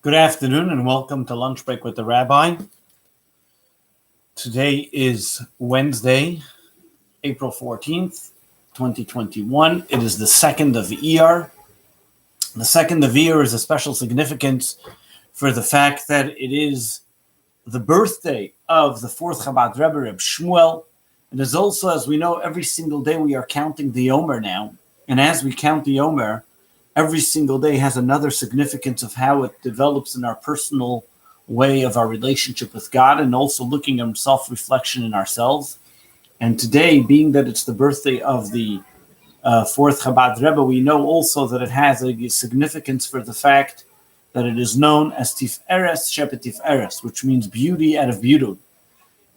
Good afternoon and welcome to Lunch Break with the Rabbi. Today is Wednesday, April 14th, 2021. It is the 2nd of Iyar. The 2nd of Iyar is a special significance for the fact that it is the birthday of the 4th Chabad Rebbe, Reb Shmuel. It is also, as we know, every single day we are counting the Omer now. And as we count the Omer, every single day has another significance of how it develops in our personal way of our relationship with God and also looking at self-reflection in ourselves. And today, being that it's the birthday of the 4th Chabad Rebbe, we know also that it has a significance for the fact that it is known as Tif'eres Shebet Tif'eres, which means beauty out of beauty.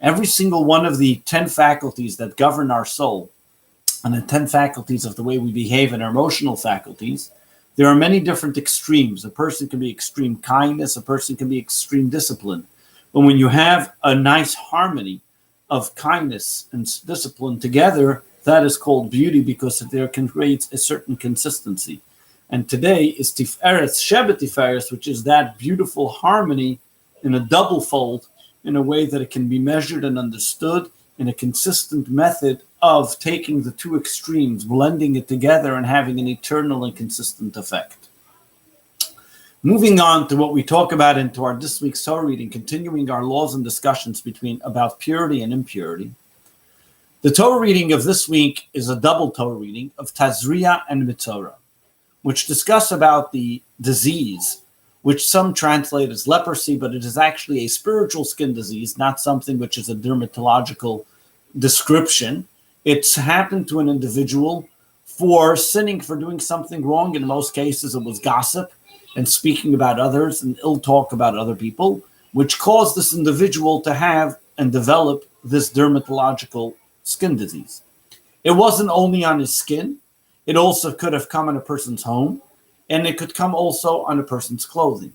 Every single one of the 10 faculties that govern our soul and the 10 faculties of the way we behave and our emotional faculties, there are many different extremes. A person can be extreme kindness, a person can be extreme discipline. But when you have a nice harmony of kindness and discipline together, that is called beauty because there can create a certain consistency. And today is Tif'eres Shebet Tif'eres, which is that beautiful harmony in a double fold in a way that it can be measured and understood in a consistent method of taking the two extremes, blending it together and having an eternal and consistent effect. Moving on to what we talk about into our this week's Torah reading, continuing our laws and discussions about purity and impurity. The Torah reading of this week is a double Torah reading of Tazria and Mitzorah, which discuss about the disease, which some translate as leprosy, but it is actually a spiritual skin disease, not something which is a dermatological description. It's happened to an individual for sinning, for doing something wrong. In most cases, it was gossip and speaking about others and ill talk about other people, which caused this individual to have and develop this dermatological skin disease. It wasn't only on his skin. It also could have come in a person's home, and it could come also on a person's clothing.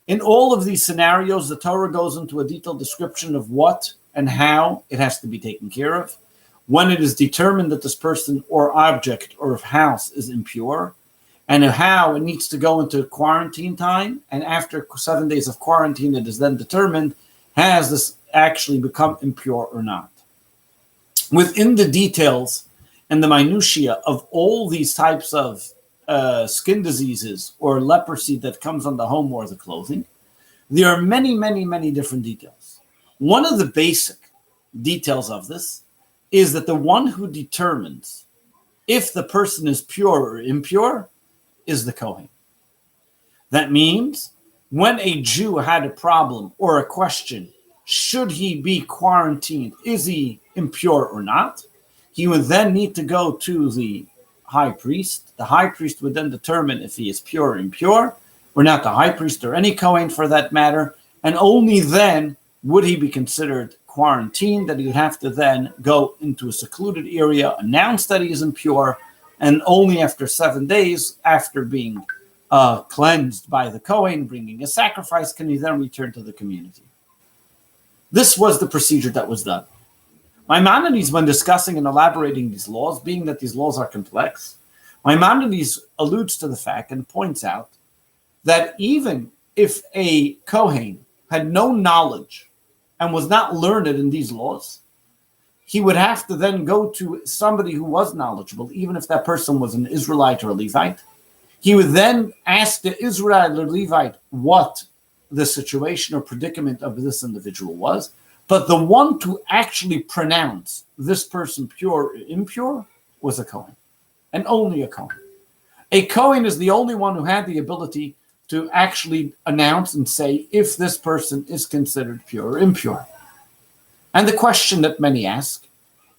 In all of these scenarios, the Torah goes into a detailed description of what and how it has to be taken care of, when it is determined that this person or object or house is impure, and how it needs to go into quarantine time, and after 7 days of quarantine, it is then determined, has this actually become impure or not. Within the details and the minutiae of all these types of skin diseases or leprosy that comes on the home or the clothing, there are many, many, many different details. One of the basic details of this is that the one who determines if the person is pure or impure is the Kohen. That means when a Jew had a problem or a question, should he be quarantined? Is he impure or not? He would then need to go to the high priest. The high priest would then determine if he is pure or impure, or not the high priest or any Kohen for that matter, and only then would he be considered quarantined, that he would have to then go into a secluded area, announce that he is impure, and only after 7 days, after being cleansed by the Kohen, bringing a sacrifice, can he then return to the community. This was the procedure that was done. Maimonides, when discussing and elaborating these laws, being that these laws are complex, Maimonides alludes to the fact and points out that even if a Kohen had no knowledge and was not learned in these laws, he would have to then go to somebody who was knowledgeable, even if that person was an Israelite or a Levite. He would then ask the Israelite or Levite what the situation or predicament of this individual was. But the one to actually pronounce this person pure or impure was a Kohen, and only a Kohen. A Kohen is the only one who had the ability to actually announce and say if this person is considered pure or impure. And the question that many ask,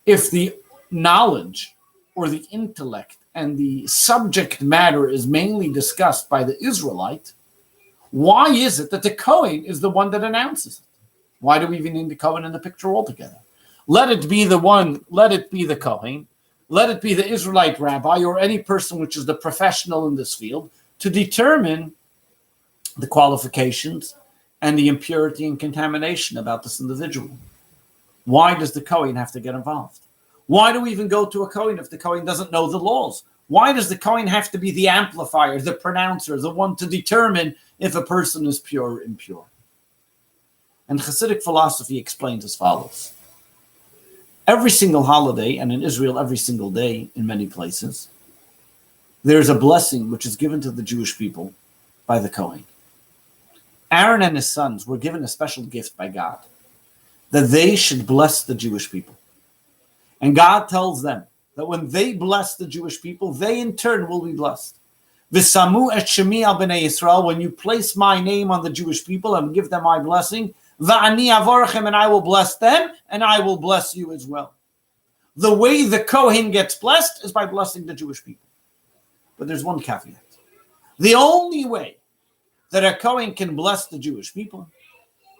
if the knowledge or the intellect and the subject matter is mainly discussed by the Israelite, why is it that the Kohen is the one that announces it? Why do we even need the Kohen in the picture altogether? Let it be the one, let it be the Kohen, let it be the Israelite rabbi or any person which is the professional in this field to determine the qualifications and the impurity and contamination about this individual. Why does the Kohen have to get involved? Why do we even go to a Kohen if the Kohen doesn't know the laws? Why does the Kohen have to be the amplifier, the pronouncer, the one to determine if a person is pure or impure? And Hasidic philosophy explains as follows. Every single holiday, and in Israel every single day in many places, there's a blessing which is given to the Jewish people by the Kohen. Aaron and his sons were given a special gift by God, that they should bless the Jewish people. And God tells them that when they bless the Jewish people, they in turn will be blessed. V'samu et shemi al b'nei Yisrael, when you place my name on the Jewish people and give them my blessing, va'ani avorchem, and I will bless them, and I will bless you as well. The way the Kohen gets blessed is by blessing the Jewish people. But there's one caveat. The only way that a Kohen can bless the Jewish people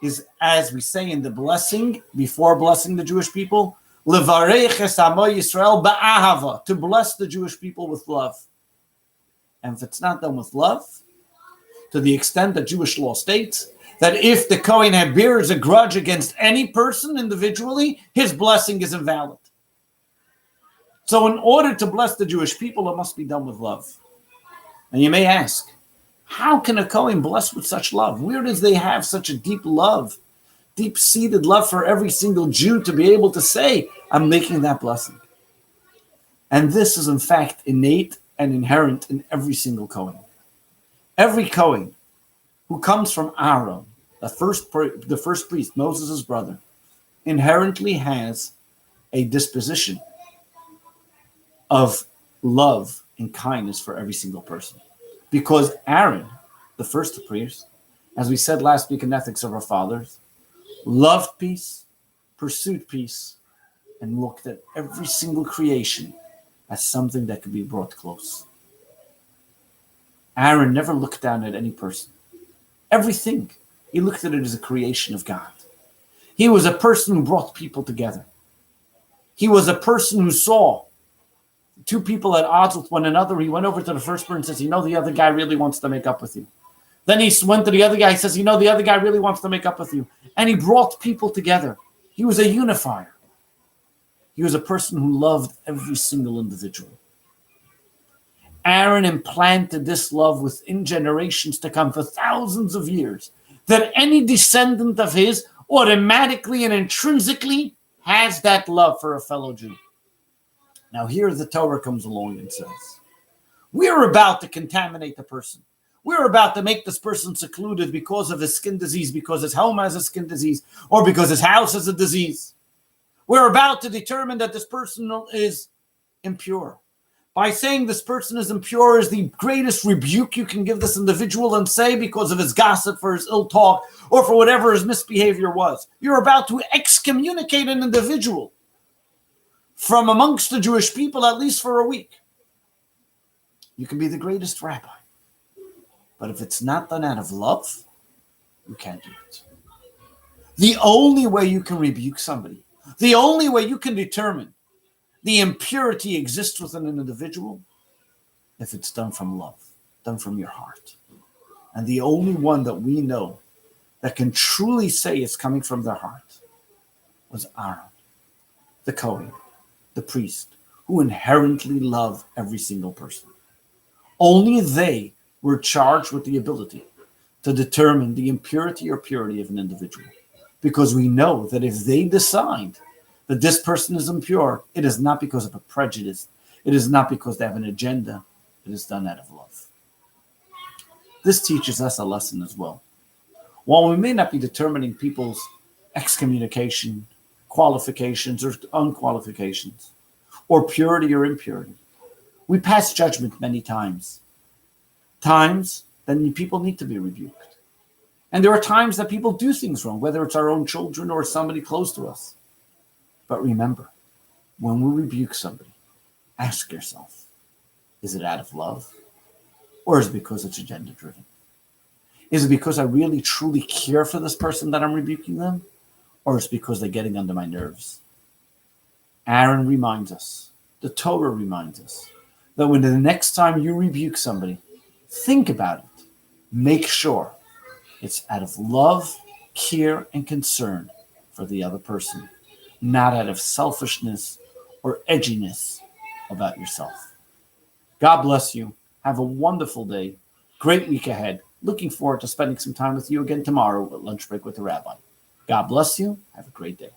is, as we say in the blessing, before blessing the Jewish people, levarech es amo Yisrael ba'ahava, to bless the Jewish people with love. And if it's not done with love, to the extent that Jewish law states that if the Kohen bears a grudge against any person individually, his blessing is invalid. So in order to bless the Jewish people, it must be done with love. And you may ask, how can a Kohen bless with such love? Where does they have such a deep love, deep-seated love for every single Jew to be able to say, I'm making that blessing? And this is in fact innate and inherent in every single Kohen. Every Kohen who comes from Aaron, the first priest, Moses' brother, inherently has a disposition of love and kindness for every single person. Because Aaron, the first priest, as we said last week in Ethics of Our Fathers, loved peace, pursued peace, and looked at every single creation as something that could be brought close. Aaron never looked down at any person. Everything, he looked at it as a creation of God. He was a person who brought people together. He was a person who saw two people at odds with one another. He went over to the first person and says, the other guy really wants to make up with you. Then he went to the other guy and says, the other guy really wants to make up with you. And he brought people together. He was a unifier. He was a person who loved every single individual. Aaron implanted this love within generations to come for thousands of years, that any descendant of his automatically and intrinsically has that love for a fellow Jew. Now here the Torah comes along and says, we're about to contaminate the person. We're about to make this person secluded because of his skin disease, because his home has a skin disease, or because his house has a disease. We're about to determine that this person is impure. By saying this person is impure is the greatest rebuke you can give this individual and say because of his gossip, for his ill talk, or for whatever his misbehavior was. You're about to excommunicate an individual from amongst the Jewish people, at least for a week. You can be the greatest rabbi. But if it's not done out of love, you can't do it. The only way you can rebuke somebody, the only way you can determine the impurity exists within an individual, if it's done from love, done from your heart. And the only one that we know that can truly say it's coming from their heart was Aaron, the Kohen, the priest, who inherently loved every single person. Only they were charged with the ability to determine the impurity or purity of an individual. Because we know that if they decide that this person is impure, it is not because of a prejudice. It is not because they have an agenda. It is done out of love. This teaches us a lesson as well. While we may not be determining people's excommunication, qualifications or unqualifications, or purity or impurity, we pass judgment many times. Times that people need to be rebuked. And there are times that people do things wrong, whether it's our own children or somebody close to us. But remember, when we rebuke somebody, ask yourself, is it out of love? Or is it because it's agenda-driven? Is it because I really, truly care for this person that I'm rebuking them? Or is it because they're getting under my nerves? Aaron reminds us, the Torah reminds us, that when the next time you rebuke somebody, think about it. Make sure it's out of love, care, and concern for the other person, not out of selfishness or edginess about yourself. God bless you. Have a wonderful day. Great week ahead. Looking forward to spending some time with you again tomorrow at Lunch Break with the Rabbi. God bless you. Have a great day.